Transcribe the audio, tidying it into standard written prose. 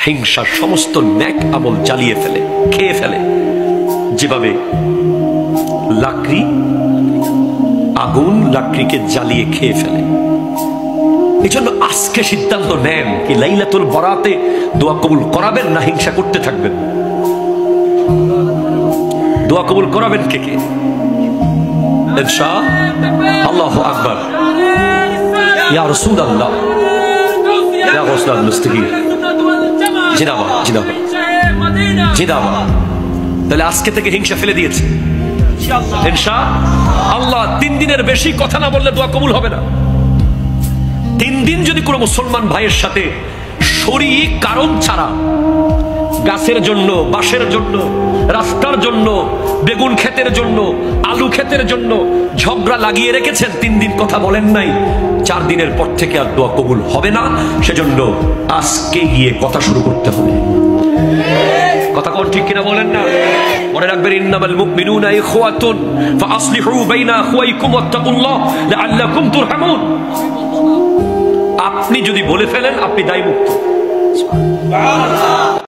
হিংসা সমস্ত নেক আমল জ্বালিয়ে ফেলে, খেয়ে ফেলে। যেভাবে লাকড়ি, আগুন লাকড়িকে জ্বালিয়ে খেয়ে ফেলে। এই জন্য আজকে সিদ্ধান্ত নেন কি লাইলাতুল বরাতে দোয়া কবুল করাবেন না হিংসা করতে থাকবেন? দোয়া কবুল করাবেন কে কে? ইনশাআল্লাহ। আল্লাহু আকবার। ইয়া রাসূলুল্লাহ, ইয়া গাউসুল মুস্তাগীর, জিন্দাবাদ জিন্দাবাদ জিন্দাবাদ। তাহলে আজকে থেকে হিংসা ফেলে দিয়েছে ইনশাআল্লাহ। 3 দিনের বেশি কথা না বললে দোয়া কবুল হবে না। 3 দিন যদি কোনো মুসলমান ভাইয়ের সাথে শরীয়ী কারণ ছাড়া গাছের জন্য, বাঁশের জন্য, রাস্তার জন্য, বেগুন ক্ষেতের জন্য, আলু ক্ষেতের জন্য ঝগড়া লাগিয়ে রেখেছেন, 3 দিন কথা বলেন নাই, 4 দিনের পর থেকে আর দোয়া কবুল হবে না। সেজন্য আজকে গিয়ে কথা শুরু করতে হবে। কথা কোন ঠিক কিনা বলেন না? মনে রাখবেন, ইন্নামাল মুমিনুনা ইখওয়াতুন ফাআসলিহু বাইনা আখওয়াইকুম ওয়াত্তাকুল্লাহ লাআল্লাকুম তুরহামুন। আপনি যদি বলে ফেলেন আপনি দায়মুক্ত।